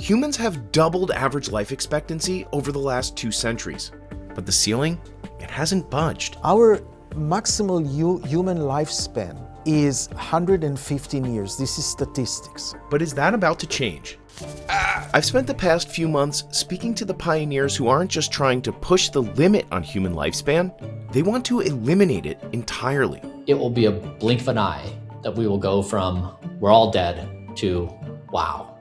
Humans have doubled average life expectancy over the last 2 centuries, but the ceiling, it hasn't budged. Our maximal human lifespan is 115 years. This is statistics. But is that about to change? I've spent the past few months speaking to the pioneers who aren't just trying to push the limit on human lifespan, they want to eliminate it entirely. It will be a blink of an eye that we will go from we're all dead to wow,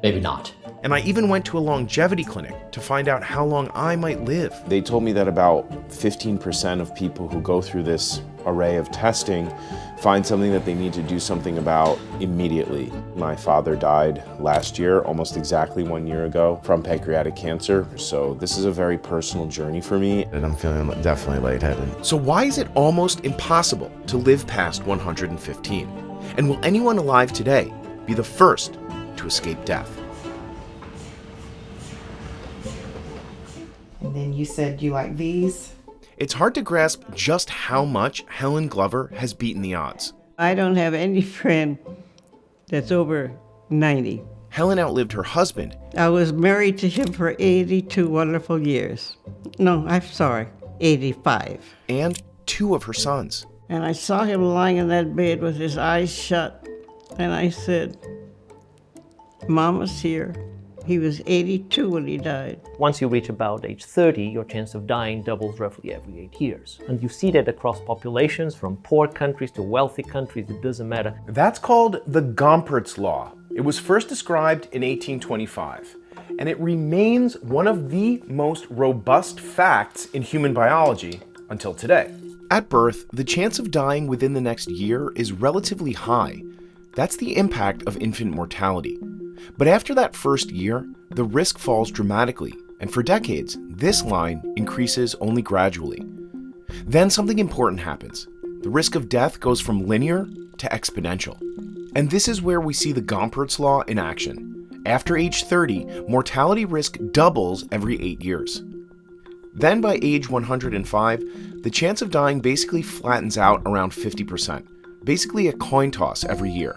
maybe not. And I even went to a longevity clinic to find out how long I might live. They told me that about 15% of people who go through this array of testing find something that they need to do something about immediately. My father died last year, almost exactly 1 year ago, from pancreatic cancer. So this is a very personal journey for me. And I'm feeling definitely lightheaded. So why is it almost impossible to live past 115? And will anyone alive today be the first to escape death? And then you said you like these? It's hard to grasp just how much Helen Glover has beaten the odds. I don't have any friend that's over 90. Helen outlived her husband. I was married to him for 82 wonderful years. No, I'm sorry, 85. And 2 of her sons. And I saw him lying in that bed with his eyes shut. And I said, Mama's here. He was 82 when he died. Once you reach about age 30, your chance of dying doubles roughly every 8 years. And you see that across populations, from poor countries to wealthy countries, it doesn't matter. That's called the Gompertz Law. It was first described in 1825, and it remains one of the most robust facts in human biology until today. At birth, the chance of dying within the next year is relatively high. That's the impact of infant mortality. But after that first year, the risk falls dramatically, and for decades, this line increases only gradually. Then something important happens. The risk of death goes from linear to exponential. And this is where we see the Gompertz Law in action. After age 30, mortality risk doubles every 8 years. Then by age 105, the chance of dying basically flattens out around 50%, basically a coin toss every year.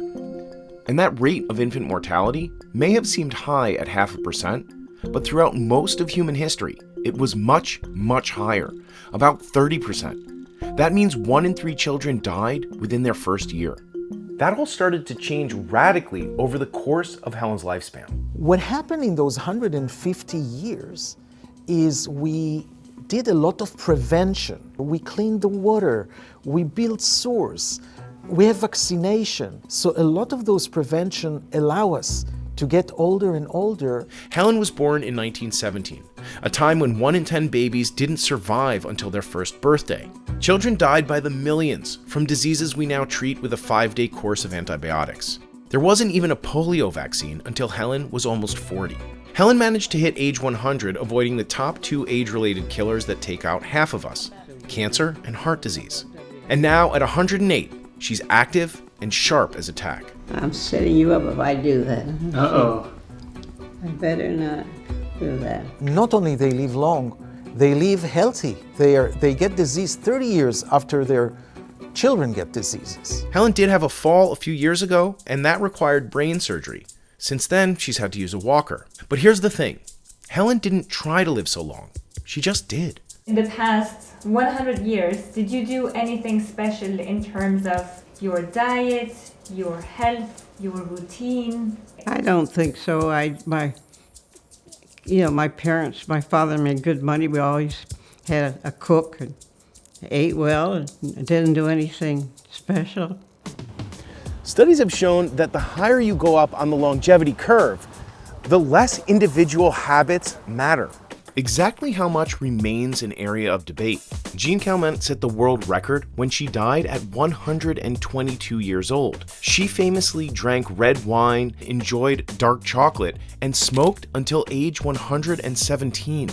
And that rate of infant mortality may have seemed high at 0.5%, but throughout most of human history, it was much, much higher, about 30%. That means 1 in 3 children died within their first year. That all started to change radically over the course of Helen's lifespan. What happened in those 150 years is we did a lot of prevention. We cleaned the water, we built sewers, we have vaccination. So a lot of those prevention allow us to get older and older. Helen was born in 1917, a time when 1 in 10 babies didn't survive until their first birthday. Children died by the millions from diseases we now treat with a 5-day course of antibiotics. There wasn't even a polio vaccine until Helen was almost 40. Helen managed to hit age 100, avoiding the top 2 age-related killers that take out half of us, cancer and heart disease. And now at 108, she's active and sharp as a tack. I'm setting you up if I do that. Uh-oh. I better not do that. Not only they live long, they live healthy. They get disease 30 years after their children get diseases. Helen did have a fall a few years ago, and that required brain surgery. Since then, she's had to use a walker. But here's the thing. Helen didn't try to live so long. She just did. In the past 100 years, did you do anything special in terms of your diet, your health, your routine? I don't think so. My parents, my father made good money. We always had a cook and ate well and didn't do anything special. Studies have shown that the higher you go up on the longevity curve, the less individual habits matter. Exactly how much remains an area of debate. Jean Calment set the world record when she died at 122 years old. She famously drank red wine, enjoyed dark chocolate, and smoked until age 117.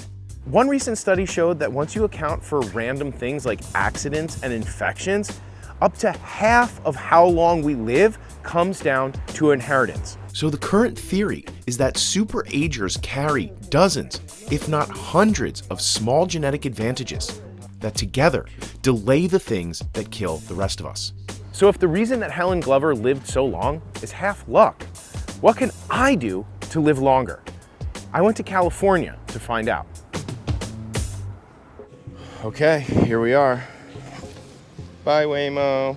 One recent study showed that once you account for random things like accidents and infections, up to half of how long we live comes down to inheritance. So the current theory is that super-agers carry dozens, if not hundreds, of small genetic advantages that together delay the things that kill the rest of us. So if the reason that Helen Glover lived so long is half luck, what can I do to live longer? I went to California to find out. Okay, here we are. Bye, Waymo.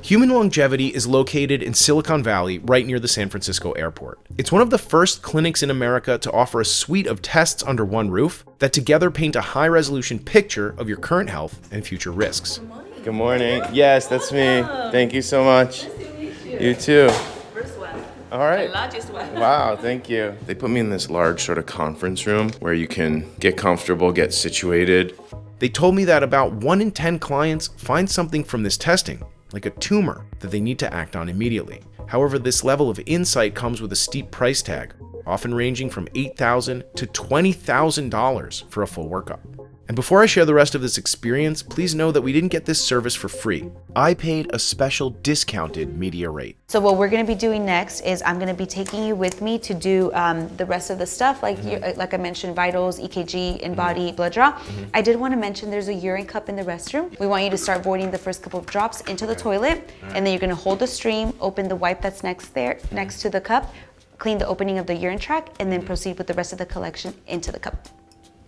Human Longevity is located in Silicon Valley, right near the San Francisco airport. It's one of the first clinics in America to offer a suite of tests under one roof that together paint a high-resolution picture of your current health and future risks. Good morning. Good morning. Yes, that's me. Thank you so much. Nice to meet you. You too. First one. All right. The largest one. Wow, thank you. They put me in this large sort of conference room where you can get comfortable, get situated. They told me that about 1 in 10 clients find something from this testing, like a tumor, that they need to act on immediately. However, this level of insight comes with a steep price tag, often ranging from $8,000 to $20,000 for a full workup. And before I share the rest of this experience, please know that we didn't get this service for free. I paid a special discounted media rate. So what we're going to be doing next is I'm going to be taking you with me to do the rest of the stuff, like like I mentioned, vitals, EKG, in-body blood draw. I did want to mention there's a urine cup in the restroom. We want you to start voiding the first couple of drops into the toilet, and then you're going to hold the stream, open the wipe that's next to the cup, clean the opening of the urine tract, and then proceed with the rest of the collection into the cup.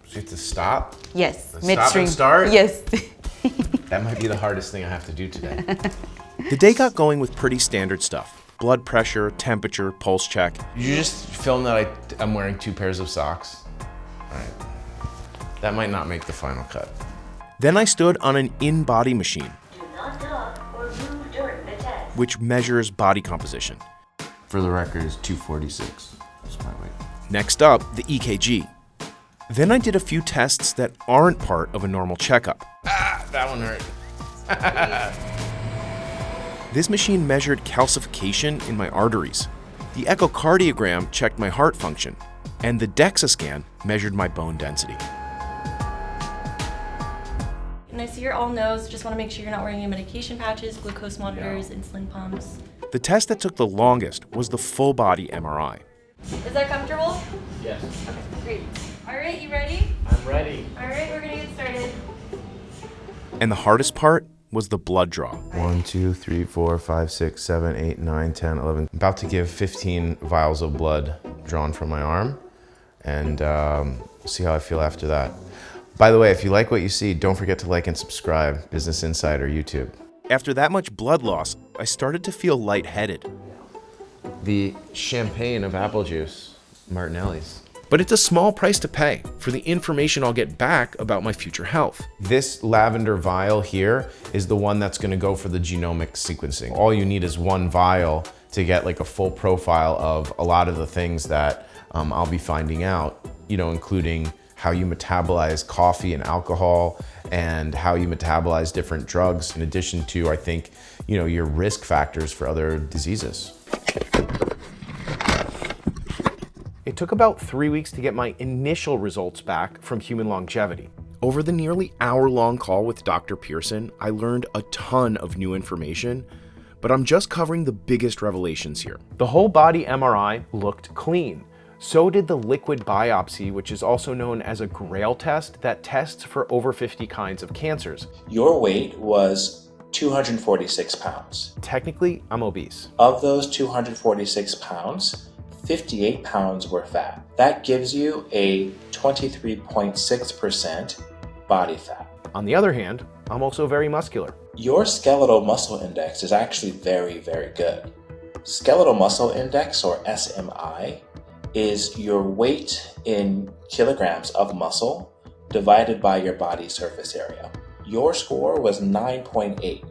So you have to stop? Yes, Stop midstream. and start? Yes. That might be the hardest thing I have to do today. The day got going with pretty standard stuff. Blood pressure, temperature, pulse check. Did you just film that I'm wearing 2 pairs of socks? All right. That might not make the final cut. Then I stood on an in-body machine, Do not talk or move during the test. which measures body composition. For the record, is 246. That's my weight. Next up, the EKG. Then I did a few tests that aren't part of a normal checkup. Ah, that one hurt. This machine measured calcification in my arteries. The echocardiogram checked my heart function, and the DEXA scan measured my bone density. And I see you're all nose. Just want to make sure you're not wearing any medication patches, glucose monitors, insulin pumps. The test that took the longest was the full body MRI. Is that comfortable? Yes. Okay, great. All right, you ready? I'm ready. All right, we're gonna get started. And the hardest part was the blood draw. 1, 2, 3, 4, 5, 6, 7, 8, 9, 10, 11. I'm about to give 15 vials of blood drawn from my arm, and see how I feel after that. By the way, if you like what you see, don't forget to like and subscribe, Business Insider YouTube. After that much blood loss, I started to feel lightheaded. The champagne of apple juice, Martinelli's. But it's a small price to pay for the information I'll get back about my future health. This lavender vial here is the one that's gonna go for the genomic sequencing. All you need is 1 vial to get like a full profile of a lot of the things that I'll be finding out, including how you metabolize coffee and alcohol and how you metabolize different drugs, in addition to, I think, your risk factors for other diseases. It took about 3 weeks to get my initial results back from Human Longevity. Over the nearly hour-long call with Dr. Pearson, I learned a ton of new information, but I'm just covering the biggest revelations here. The whole body MRI looked clean. So did the liquid biopsy, which is also known as a GRAIL test that tests for over 50 kinds of cancers. Your weight was 246 pounds. Technically, I'm obese. Of those 246 pounds, 58 pounds were fat. That gives you a 23.6% body fat. On the other hand, I'm also very muscular. Your skeletal muscle index is actually very, very good. Skeletal muscle index, or SMI, is your weight in kilograms of muscle divided by your body surface area. Your score was 9.8,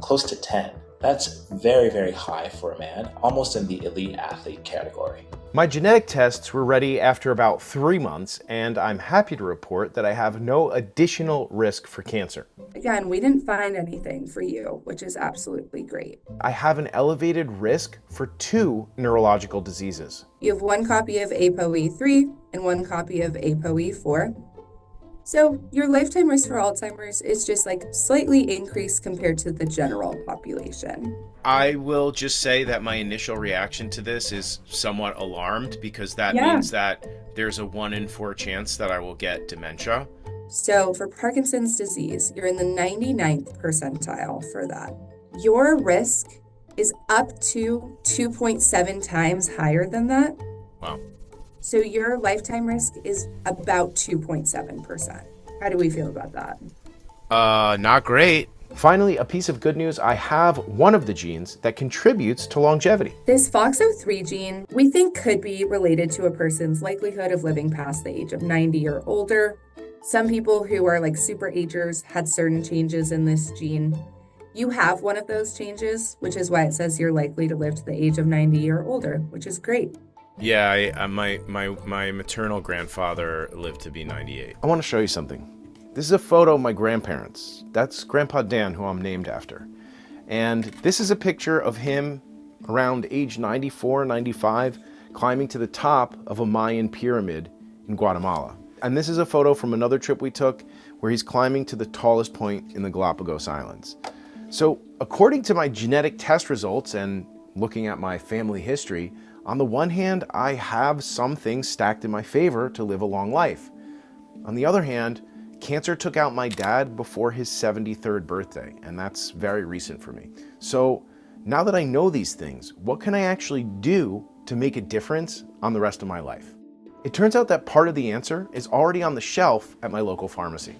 close to 10. That's very, very high for a man, almost in the elite athlete category. My genetic tests were ready after about 3 months, and I'm happy to report that I have no additional risk for cancer. Again, we didn't find anything for you, which is absolutely great. I have an elevated risk for 2 neurological diseases. You have 1 copy of ApoE3 and 1 copy of ApoE4. So your lifetime risk for Alzheimer's is just slightly increased compared to the general population. I will just say that my initial reaction to this is somewhat alarmed, because that means that there's a 1 in 4 chance that I will get dementia. So for Parkinson's disease, you're in the 99th percentile for that. Your risk is up to 2.7 times higher than that Wow. So your lifetime risk is about 2.7%. How do we feel about that? Not great. Finally, a piece of good news. I have one of the genes that contributes to longevity. This FOXO3 gene, we think could be related to a person's likelihood of living past the age of 90 or older. Some people who are like super agers had certain changes in this gene. You have one of those changes, which is why it says you're likely to live to the age of 90 or older, which is great. Yeah, my maternal grandfather lived to be 98. I want to show you something. This is a photo of my grandparents. That's Grandpa Dan, who I'm named after. And this is a picture of him around age 94, 95, climbing to the top of a Mayan pyramid in Guatemala. And this is a photo from another trip we took where he's climbing to the tallest point in the Galapagos Islands. So according to my genetic test results and looking at my family history, on the one hand, I have some things stacked in my favor to live a long life. On the other hand, cancer took out my dad before his 73rd birthday, and that's very recent for me. So now that I know these things, what can I actually do to make a difference on the rest of my life? It turns out that part of the answer is already on the shelf at my local pharmacy.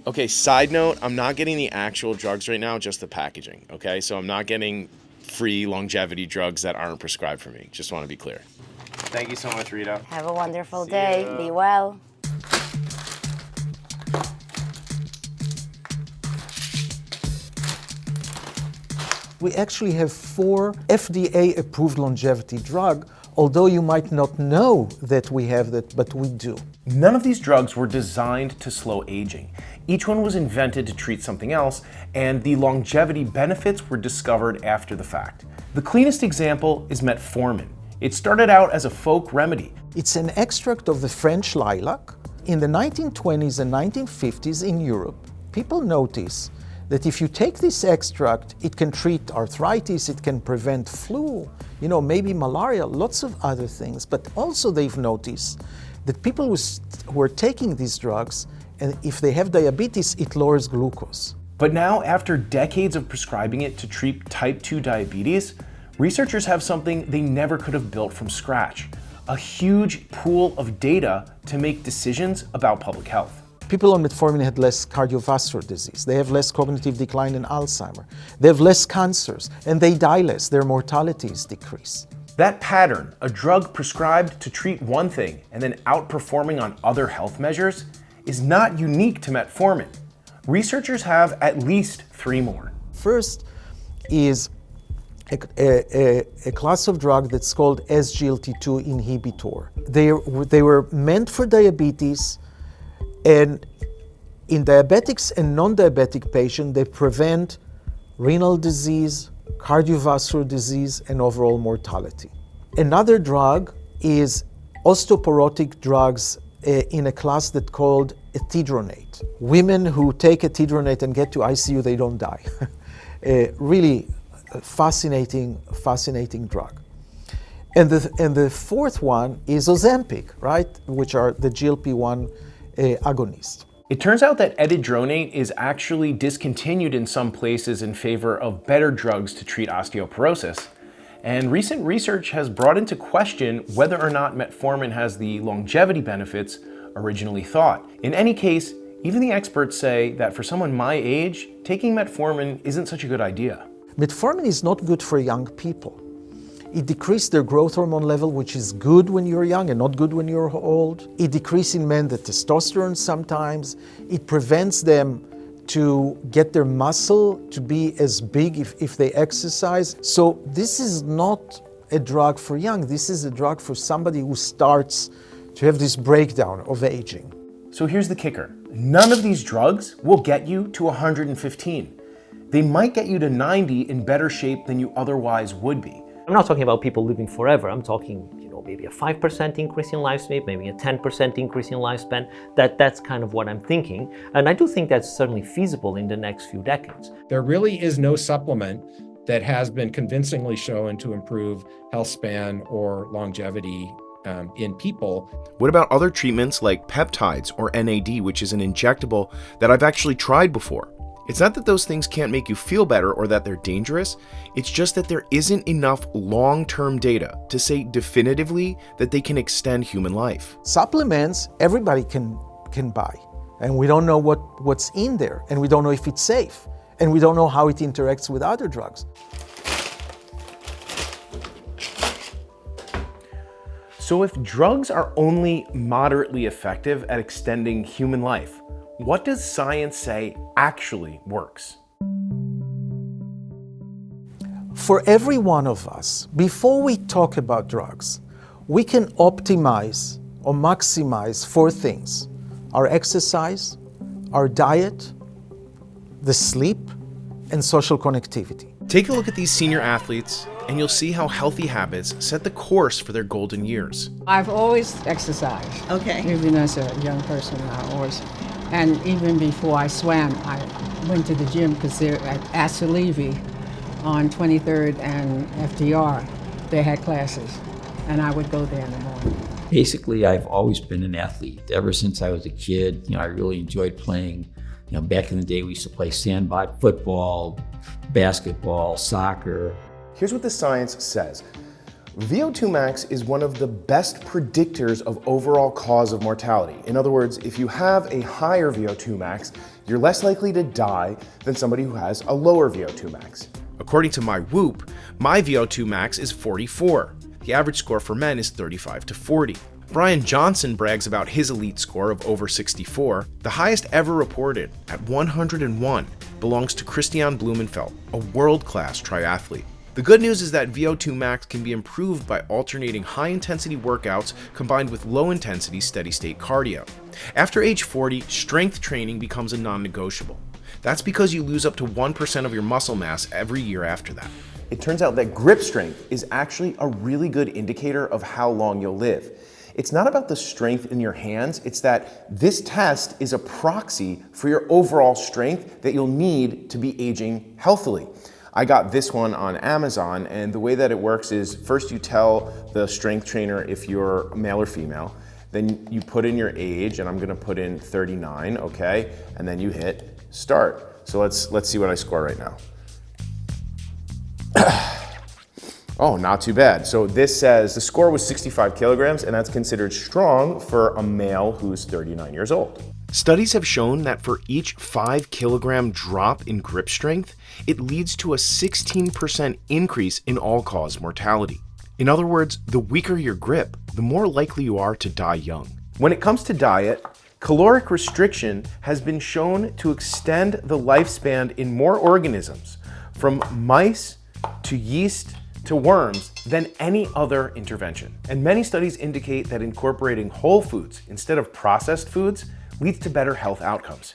Okay, side note, I'm not getting the actual drugs right now, just the packaging, okay? So I'm not getting free longevity drugs that aren't prescribed for me. Just want to be clear. Thank you so much, Rita. Have a wonderful day. Be well. We actually have 4 FDA-approved longevity drugs, although you might not know that we have that, but we do. None of these drugs were designed to slow aging. Each one was invented to treat something else, and the longevity benefits were discovered after the fact. The cleanest example is metformin. It started out as a folk remedy. It's an extract of the French lilac. In the 1920s and 1950s in Europe, people noticed that if you take this extract, it can treat arthritis, it can prevent flu, maybe malaria, lots of other things. But also they've noticed that people who are taking these drugs, and if they have diabetes, it lowers glucose. But now, after decades of prescribing it to treat type 2 diabetes, researchers have something they never could have built from scratch: a huge pool of data to make decisions about public health. People on metformin had less cardiovascular disease, they have less cognitive decline in Alzheimer's, they have less cancers, and they die less, their mortality is decreased. That pattern, a drug prescribed to treat one thing and then outperforming on other health measures, is not unique to metformin. Researchers have at least 3 more. First is a class of drug that's called SGLT2 inhibitor. They were meant for diabetes, and in diabetics and non-diabetic patients, they prevent renal disease, cardiovascular disease, and overall mortality. Another drug is osteoporotic drugs in a class that's called etidronate. Women who take etidronate and get to ICU, they don't die. Really fascinating drug. And the fourth one is Ozempic, right? Which are the GLP-1 agonists. It turns out that etidronate is actually discontinued in some places in favor of better drugs to treat osteoporosis. And recent research has brought into question whether or not metformin has the longevity benefits originally thought. In any case, even the experts say that for someone my age, taking metformin isn't such a good idea. Metformin is not good for young people. It decreases their growth hormone level, which is good when you're young and not good when you're old. It decreases in men the testosterone sometimes. It prevents them to get their muscle to be as big if they exercise. So this is not a drug for young. This is a drug for somebody who starts to have this breakdown of aging. So here's the kicker. None of these drugs will get you to 115. They might get you to 90 in better shape than you otherwise would be. I'm not talking about people living forever. I'm talking, maybe a 5% increase in lifespan, maybe a 10% increase in lifespan. That's kind of what I'm thinking. And I do think that's certainly feasible in the next few decades. There really is no supplement that has been convincingly shown to improve health span or longevity in people. What about other treatments like peptides or NAD, which is an injectable that I've actually tried before? It's not that those things can't make you feel better or that they're dangerous, it's just that there isn't enough long-term data to say definitively that they can extend human life. Supplements, everybody can buy, and we don't know what's in there, and we don't know if it's safe, and we don't know how it interacts with other drugs. So if drugs are only moderately effective at extending human life, what does science say actually works? For every one of us, before we talk about drugs, we can optimize or maximize 4 things: our exercise, our diet, the sleep, and social connectivity. Take a look at these senior athletes, and you'll see how healthy habits set the course for their golden years. I've always exercised. Okay. Even as a young person, I always, and even before I swam, I went to the gym because they're at Assalevy on 23rd and FDR. They had classes, and I would go there in the morning. Basically, I've always been an athlete. Ever since I was a kid, I really enjoyed playing. Back in the day, we used to play sandbox, football, basketball, soccer. Here's what the science says. VO2 max is one of the best predictors of overall cause of mortality. In other words, if you have a higher VO2 max, you're less likely to die than somebody who has a lower VO2 max. According to my Whoop, my VO2 max is 44. The average score for men is 35 to 40. Bryan Johnson brags about his elite score of over 64. The highest ever reported, at 101, belongs to Christian Blumenfeld, a world-class triathlete. The good news is that VO2 max can be improved by alternating high-intensity workouts combined with low-intensity steady-state cardio. After age 40, strength training becomes a non-negotiable. That's because you lose up to 1% of your muscle mass every year after that. It turns out that grip strength is actually a really good indicator of how long you'll live. It's not about the strength in your hands, it's that this test is a proxy for your overall strength that you'll need to be aging healthily. I got this one on Amazon, and the way that it works is first you tell the strength trainer if you're male or female, then you put in your age, and I'm gonna put in 39, okay? And then you hit start. So let's see what I score right now. Oh, not too bad. So this says the score was 65 kilograms, and that's considered strong for a male who's 39 years old. Studies have shown that for each 5 kilogram drop in grip strength, it leads to a 16% increase in all-cause mortality. In other words, the weaker your grip, the more likely you are to die young. When it comes to diet, caloric restriction has been shown to extend the lifespan in more organisms, from mice to yeast to worms, than any other intervention. And many studies indicate that incorporating whole foods instead of processed foods leads to better health outcomes.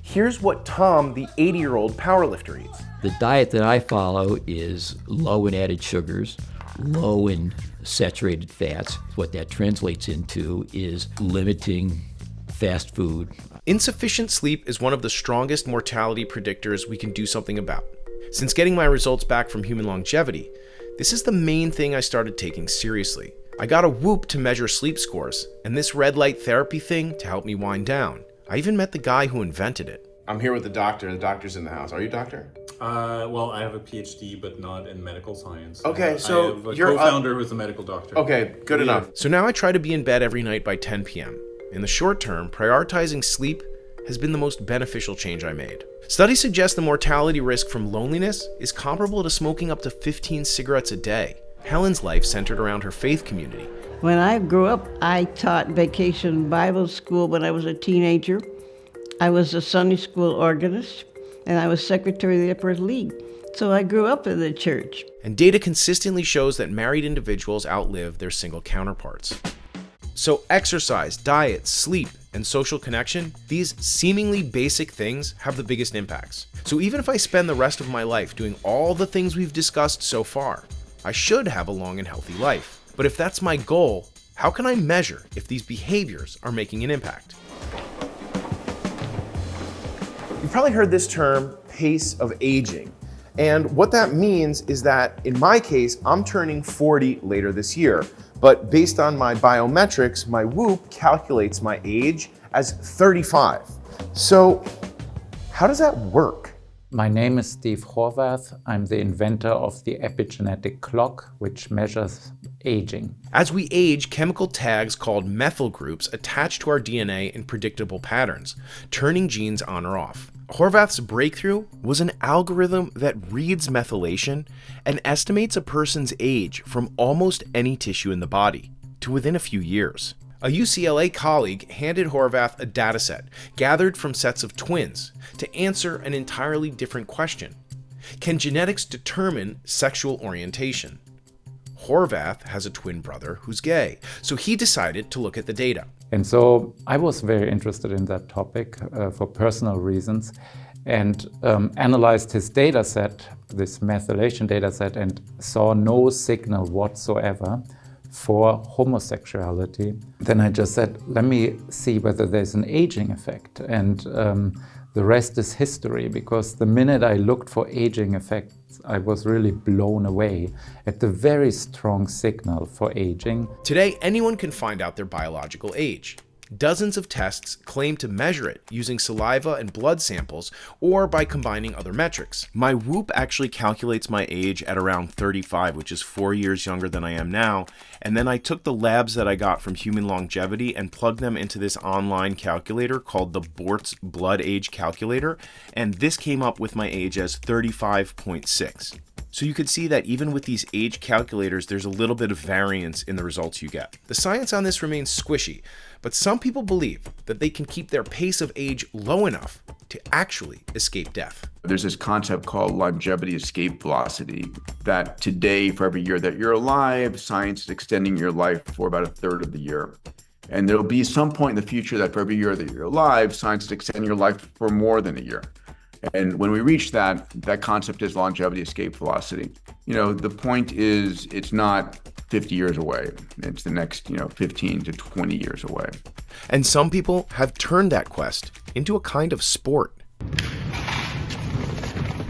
Here's what Tom, the 80-year-old powerlifter, eats. The diet that I follow is low in added sugars, low in saturated fats. What that translates into is limiting fast food. Insufficient sleep is one of the strongest mortality predictors we can do something about. Since getting my results back from Human Longevity, this is the main thing I started taking seriously. I got a Whoop to measure sleep scores, and this red light therapy thing to help me wind down. I even met the guy who invented it. I'm here with the doctor. The doctor's in the house. Are you a doctor? Well, I have a PhD, but not in medical science. Okay, so I have a you're co-founder who's a medical doctor. Okay, good enough. So now I try to be in bed every night by 10 p.m. In the short term, prioritizing sleep has been the most beneficial change I made. Studies suggest the mortality risk from loneliness is comparable to smoking up to 15 cigarettes a day. Helen's life centered around her faith community. When I grew up, I taught vacation Bible school when I was a teenager. I was a Sunday school organist, and I was secretary of the Emperor's League. So I grew up in the church. And data consistently shows that married individuals outlive their single counterparts. So exercise, diet, sleep, and social connection, these seemingly basic things have the biggest impacts. So even if I spend the rest of my life doing all the things we've discussed so far, I should have a long and healthy life. But if that's my goal, how can I measure if these behaviors are making an impact? You've probably heard this term, pace of aging. And what that means is that in my case, I'm turning 40 later this year. But based on my biometrics, my Whoop calculates my age as 35. So How does that work? My name is Steve Horvath. I'm the inventor of the epigenetic clock, which measures aging. As we age, chemical tags called methyl groups attach to our DNA in predictable patterns, turning genes on or off. Horvath's breakthrough was an algorithm that reads methylation and estimates a person's age from almost any tissue in the body to within a few years. A UCLA colleague handed Horvath a dataset gathered from sets of twins to answer an entirely different question. Can genetics determine sexual orientation? Horvath has a twin brother who's gay, so he decided to look at the data. And so I was very interested in that topic for personal reasons, and analyzed his data set, this methylation data set, and saw no signal whatsoever for homosexuality. Then I just said, let me see whether there's an aging effect. And the rest is history, because the minute I looked for aging effects, I was really blown away at the very strong signal for aging. Today, anyone can find out their biological age. Dozens of tests claim to measure it using saliva and blood samples or by combining other metrics. My Whoop actually calculates my age at around 35, which is 4 years younger than I am now, and then I took the labs that I got from Human Longevity and plugged them into this online calculator called the Gompertz Blood Age Calculator, and this came up with my age as 35.6. So you could see that even with these age calculators, there's a little bit of variance in the results you get. The science on this remains squishy, but some people believe that they can keep their pace of age low enough to actually escape death. There's this concept called longevity escape velocity, that today, for every year that you're alive, science is extending your life for about a third of the year. And there'll be some point in the future that for every year that you're alive, science is extending your life for more than a year. And when we reach that concept is longevity escape velocity. You know, the point is it's not 50 years away. It's the next, 15 to 20 years away. And some people have turned that quest into a kind of sport.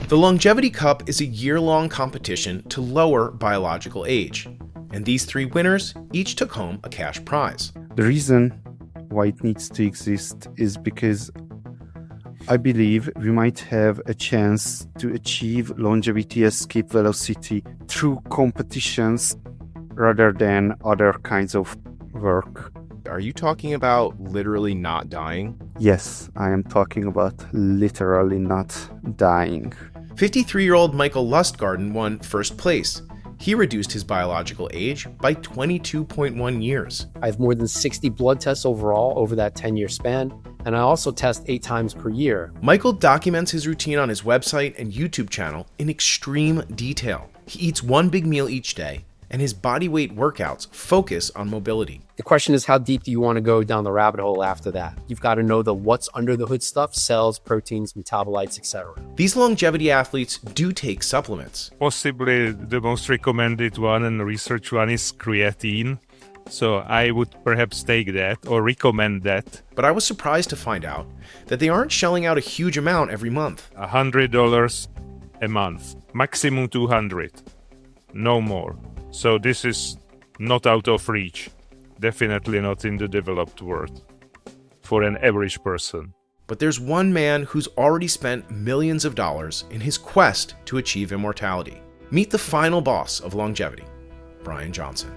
The Longevity Cup is a year-long competition to lower biological age. And these 3 winners each took home a cash prize. The reason why it needs to exist is because I believe we might have a chance to achieve longevity escape velocity through competitions rather than other kinds of work. Are you talking about literally not dying? Yes, I am talking about literally not dying. 53-year-old Michael Lustgarten won first place. He reduced his biological age by 22.1 years. I have more than 60 blood tests overall over that 10-year span, and I also test 8 times per year. Michael documents his routine on his website and YouTube channel in extreme detail. He eats 1 big meal each day, and his body weight workouts focus on mobility. The question is, how deep do you want to go down the rabbit hole after that? You've got to know the what's under the hood stuff, cells, proteins, metabolites, etc. These longevity athletes do take supplements. Possibly the most recommended one and research one is creatine. So I would perhaps take that or recommend that. But I was surprised to find out that they aren't shelling out a huge amount every month. $100 a month, maximum $200, no more. So this is not out of reach, definitely not in the developed world for an average person. But there's one man who's already spent millions of dollars in his quest to achieve immortality. Meet the final boss of longevity, Bryan Johnson.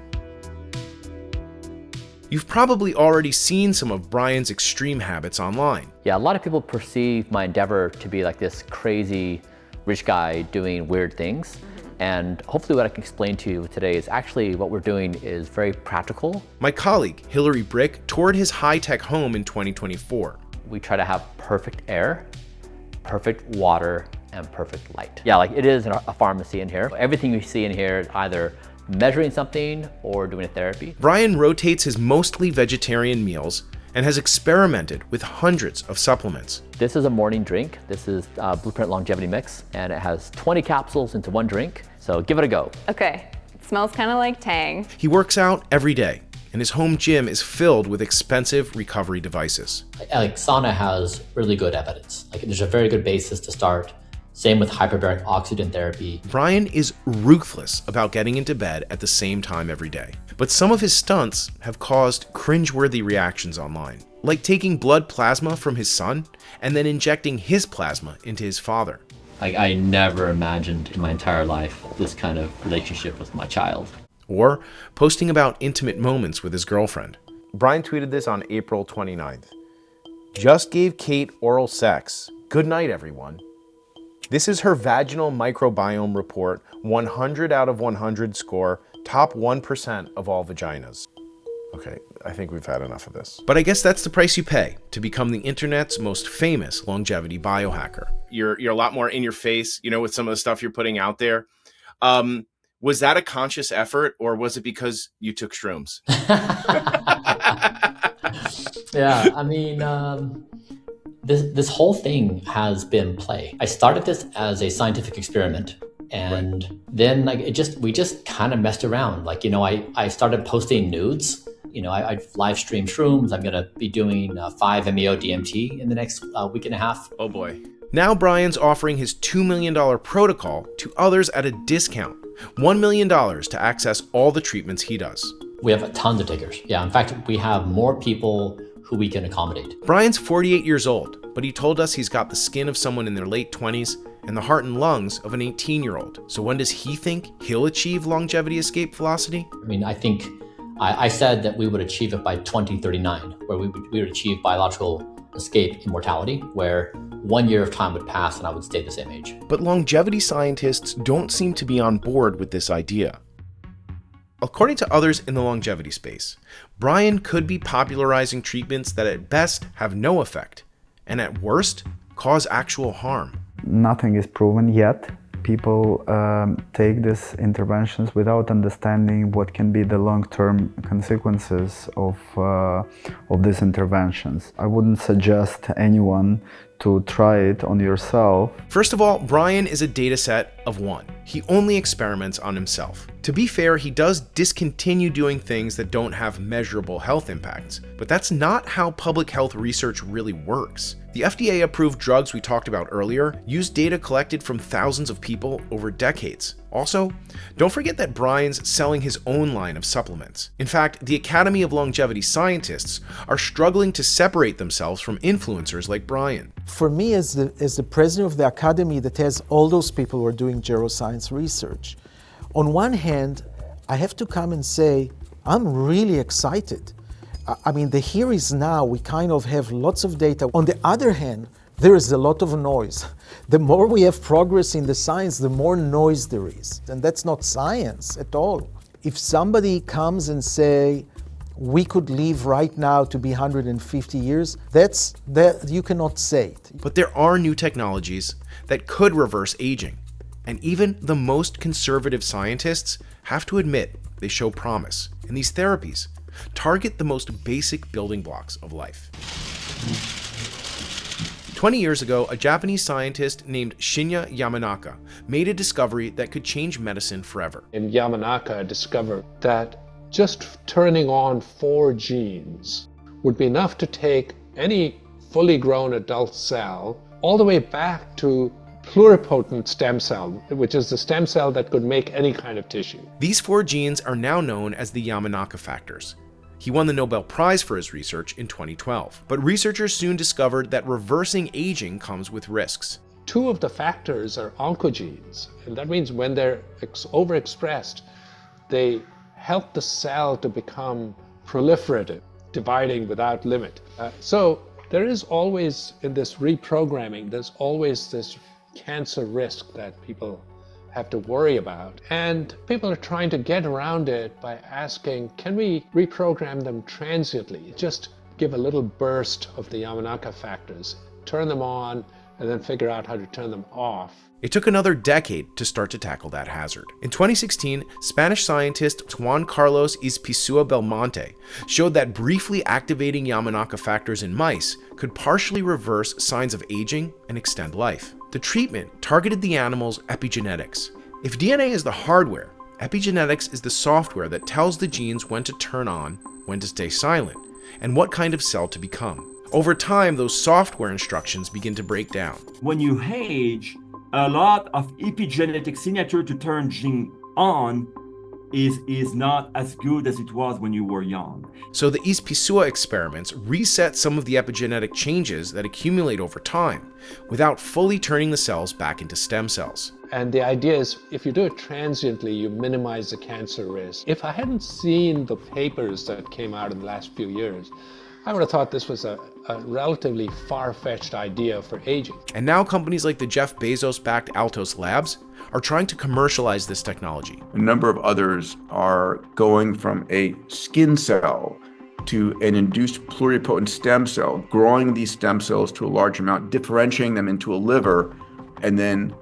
You've probably already seen some of Bryan's extreme habits online. Yeah, a lot of people perceive my endeavor to be like this crazy rich guy doing weird things. And hopefully what I can explain to you today is actually what we're doing is very practical. My colleague, Hillary Brick, toured his high-tech home in 2024. We try to have perfect air, perfect water, and perfect light. Yeah, like it is a pharmacy in here. Everything you see in here is either measuring something or doing a therapy. Bryan rotates his mostly vegetarian meals and has experimented with hundreds of supplements. This is a morning drink. This is Blueprint Longevity Mix, and it has 20 capsules into 1 drink. So give it a go. Okay, it smells kind of like Tang. He works out every day, and his home gym is filled with expensive recovery devices. Like sauna has really good evidence. Like there's a very good basis to start. Same with hyperbaric oxygen therapy. Bryan is ruthless about getting into bed at the same time every day. But some of his stunts have caused cringeworthy reactions online, like taking blood plasma from his son and then injecting his plasma into his father. I never imagined in my entire life this kind of relationship with my child. Or posting about intimate moments with his girlfriend. Bryan tweeted this on April 29th. Just gave Kate oral sex. Good night, everyone. This is her vaginal microbiome report, 100 out of 100 score, top 1% of all vaginas. Okay, I think we've had enough of this. But I guess that's the price you pay to become the internet's most famous longevity biohacker. You're a lot more in your face, with some of the stuff you're putting out there. Was that a conscious effort, or was it because you took shrooms? Yeah, I mean, this whole thing has been play. I started this as a scientific experiment, and then we just kind of messed around. I started posting nudes. I live stream shrooms. I'm gonna be doing 5-MeO DMT in the next week and a half. Oh boy. Now Bryan's offering his $2 million protocol to others at a discount. $1 million to access all the treatments he does. We have tons of takers. Yeah, in fact, we have more people who we can accommodate. Bryan's 48 years old, but he told us he's got the skin of someone in their late 20s and the heart and lungs of an 18-year-old. So when does he think he'll achieve longevity escape velocity? I mean, I think I said that we would achieve it by 2039, where we would achieve biological escape immortality, where 1 year of time would pass and I would stay the same age. But longevity scientists don't seem to be on board with this idea. According to others in the longevity space, Bryan could be popularizing treatments that at best have no effect, and at worst, cause actual harm. Nothing is proven yet. People take these interventions without understanding what can be the long-term consequences of these interventions. I wouldn't suggest anyone to try it on yourself. First of all, Bryan is a data set of one. He only experiments on himself. To be fair, he does discontinue doing things that don't have measurable health impacts, but that's not how public health research really works. The FDA-approved drugs we talked about earlier use data collected from thousands of people over decades. Also, don't forget that Bryan's selling his own line of supplements. In fact, the Academy of Longevity Scientists are struggling to separate themselves from influencers like Bryan. For me, as the president of the academy that has all those people who are doing geroscience research, on one hand, I have to come and say, I'm really excited. I mean, the here is now, we kind of have lots of data. On the other hand, there is a lot of noise. The more we have progress in the science, the more noise there is. And that's not science at all. If somebody comes and say, we could live right now to be 150 years, that you cannot say it. But there are new technologies that could reverse aging. And even the most conservative scientists have to admit they show promise. And these therapies target the most basic building blocks of life. 20 years ago, a Japanese scientist named Shinya Yamanaka made a discovery that could change medicine forever. And Yamanaka discovered that just turning on 4 genes would be enough to take any fully grown adult cell all the way back to pluripotent stem cell, which is the stem cell that could make any kind of tissue. These 4 genes are now known as the Yamanaka factors. He won the Nobel Prize for his research in 2012. But researchers soon discovered that reversing aging comes with risks. 2 of the factors are oncogenes, and that means when they're overexpressed, they help the cell to become proliferative, dividing without limit. So there is always, in this reprogramming, there's always this cancer risk that people have to worry about. And people are trying to get around it by asking, can we reprogram them transiently? Just give a little burst of the Yamanaka factors, turn them on, and then figure out how to turn them off. It took another decade to start to tackle that hazard. In 2016, Spanish scientist Juan Carlos Izpisua Belmonte showed that briefly activating Yamanaka factors in mice could partially reverse signs of aging and extend life. The treatment targeted the animal's epigenetics. If DNA is the hardware, epigenetics is the software that tells the genes when to turn on, when to stay silent, and what kind of cell to become. Over time, those software instructions begin to break down. When you age, a lot of epigenetic signature to turn gene on is not as good as it was when you were young. So the Ispisua experiments reset some of the epigenetic changes that accumulate over time without fully turning the cells back into stem cells. And the idea is, if you do it transiently, you minimize the cancer risk. If I hadn't seen the papers that came out in the last few years, I would have thought this was a relatively far-fetched idea for aging. And now companies like the Jeff Bezos-backed Altos Labs are trying to commercialize this technology. A number of others are going from a skin cell to an induced pluripotent stem cell, growing these stem cells to a large amount, differentiating them into a liver, and then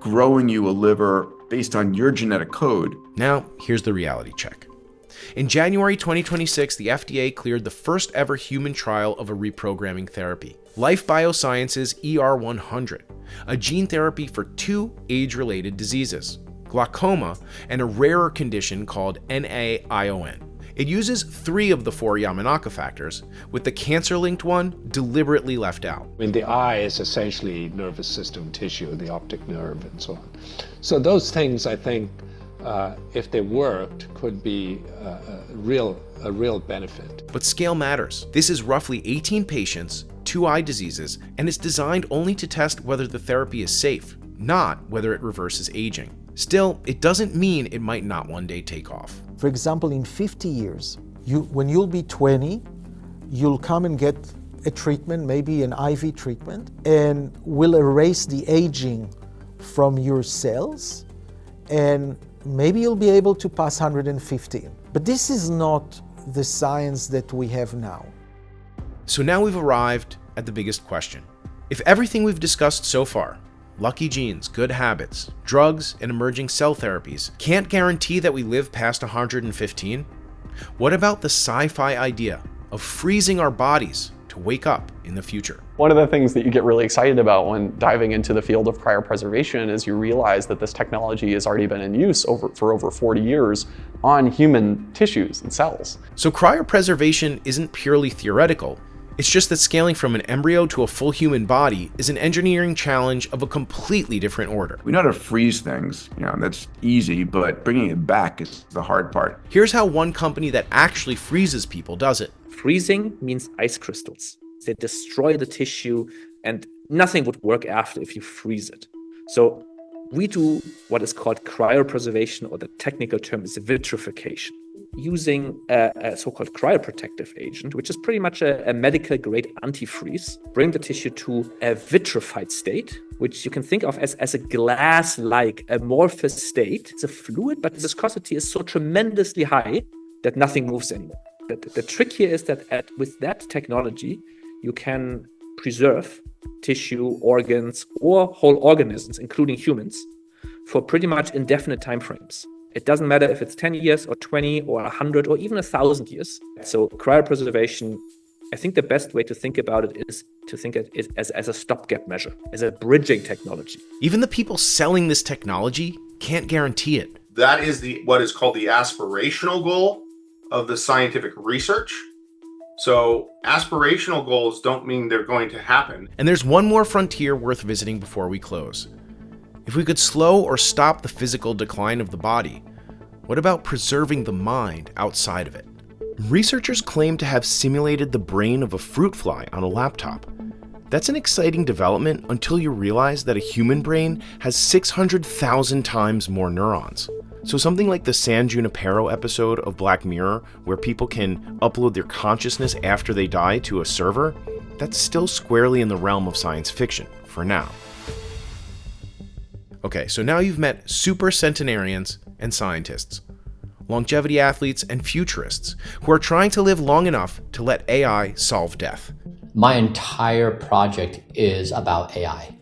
growing you a liver based on your genetic code. Now, here's the reality check. In January 2026, the FDA cleared the first ever human trial of a reprogramming therapy, Life Biosciences ER100, a gene therapy for 2 age-related diseases, glaucoma and a rarer condition called NAION. It uses 3 of the 4 Yamanaka factors, with the cancer-linked one deliberately left out. I mean, the eye is essentially nervous system tissue, the optic nerve and so on. So those things, I think, if they worked, could be a real benefit. But scale matters. This is roughly 18 patients, 2 eye diseases, and it's designed only to test whether the therapy is safe, not whether it reverses aging. Still, it doesn't mean it might not one day take off. For example, in 50 years, when you'll be 20, you'll come and get a treatment, maybe an IV treatment, and will erase the aging from your cells, and maybe you'll be able to pass 115. But this is not the science that we have now. So now we've arrived at the biggest question. If everything we've discussed so far, lucky genes, good habits, drugs, and emerging cell therapies, can't guarantee that we live past 115, what about the sci-fi idea of freezing our bodies to wake up in the future? One of the things that you get really excited about when diving into the field of cryopreservation is you realize that this technology has already been in use for over 40 years on human tissues and cells. So cryopreservation isn't purely theoretical. It's just that scaling from an embryo to a full human body is an engineering challenge of a completely different order. We know how to freeze things, that's easy, but bringing it back is the hard part. Here's how one company that actually freezes people does it. Freezing means ice crystals. They destroy the tissue and nothing would work after if you freeze it. So we do what is called cryopreservation, or the technical term is vitrification, using a so-called cryoprotective agent, which is pretty much a medical grade antifreeze. Bring the tissue to a vitrified state, which you can think of as a glass-like amorphous state. It's a fluid, but the viscosity is so tremendously high that nothing moves anymore. The trick here is that with that technology, you can preserve tissue, organs, or whole organisms, including humans, for pretty much indefinite timeframes. It doesn't matter if it's 10 years or 20 or 100 or even 1,000 years. So cryopreservation, I think the best way to think about it is to think of it as a stopgap measure, as a bridging technology. Even the people selling this technology can't guarantee it. That is what is called the aspirational goal of the scientific research. So aspirational goals don't mean they're going to happen. And there's one more frontier worth visiting before we close. If we could slow or stop the physical decline of the body, what about preserving the mind outside of it? Researchers claim to have simulated the brain of a fruit fly on a laptop. That's an exciting development until you realize that a human brain has 600,000 times more neurons. So something like the San Junipero episode of Black Mirror, where people can upload their consciousness after they die to a server, that's still squarely in the realm of science fiction, for now. Okay, so now you've met super centenarians and scientists, longevity athletes and futurists who are trying to live long enough to let AI solve death. My entire project is about AI.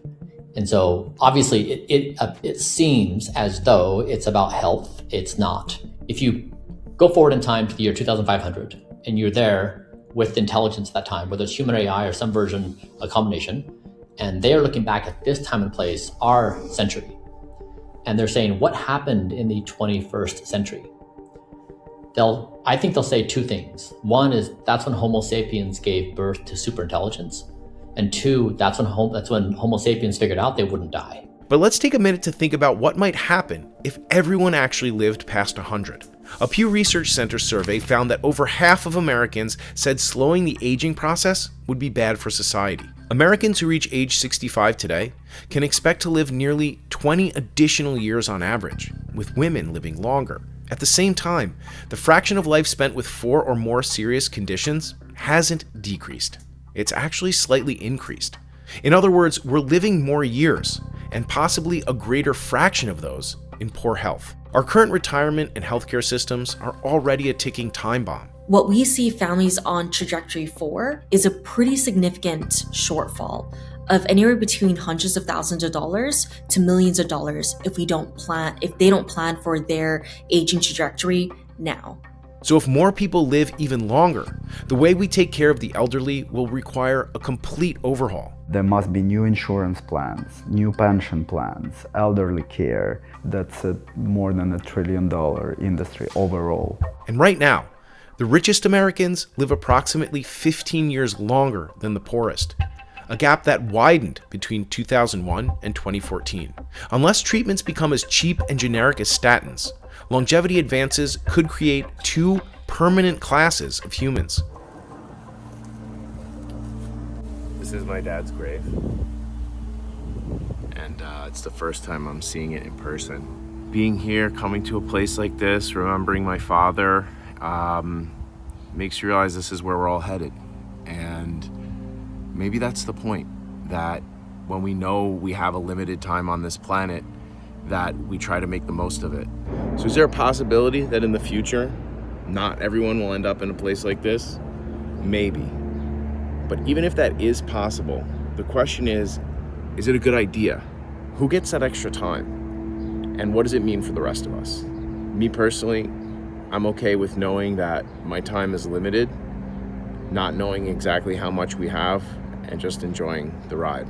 And so obviously it seems as though it's about health. It's not. If you go forward in time to the year 2500 and you're there with intelligence at that time, whether it's human AI or some version, a combination, and they're looking back at this time and place, our century, and they're saying, what happened in the 21st century? I think they'll say 2 things. One is that's when Homo sapiens gave birth to superintelligence. And 2, that's when Homo sapiens figured out they wouldn't die. But let's take a minute to think about what might happen if everyone actually lived past 100. A Pew Research Center survey found that over half of Americans said slowing the aging process would be bad for society. Americans who reach age 65 today can expect to live nearly 20 additional years on average, with women living longer. At the same time, the fraction of life spent with 4 or more serious conditions hasn't decreased. It's actually slightly increased. In other words, we're living more years, and possibly a greater fraction of those in poor health. Our current retirement and healthcare systems are already a ticking time bomb. What we see families on trajectory for is a pretty significant shortfall of anywhere between hundreds of thousands of dollars to millions of dollars if they don't plan for their aging trajectory now. So if more people live even longer, the way we take care of the elderly will require a complete overhaul. There must be new insurance plans, new pension plans, elderly care. That's more than $1 trillion industry overall. And right now, the richest Americans live approximately 15 years longer than the poorest, a gap that widened between 2001 and 2014. Unless treatments become as cheap and generic as statins, longevity advances could create 2 permanent classes of humans. This is my dad's grave, and it's the first time I'm seeing it in person. Being here, coming to a place like this, remembering my father, makes you realize this is where we're all headed. And maybe that's the point, that when we know we have a limited time on this planet, that we try to make the most of it. So is there a possibility that in the future, not everyone will end up in a place like this? Maybe. But even if that is possible, the question is it a good idea? Who gets that extra time? And what does it mean for the rest of us? Me personally, I'm okay with knowing that my time is limited, not knowing exactly how much we have, and just enjoying the ride.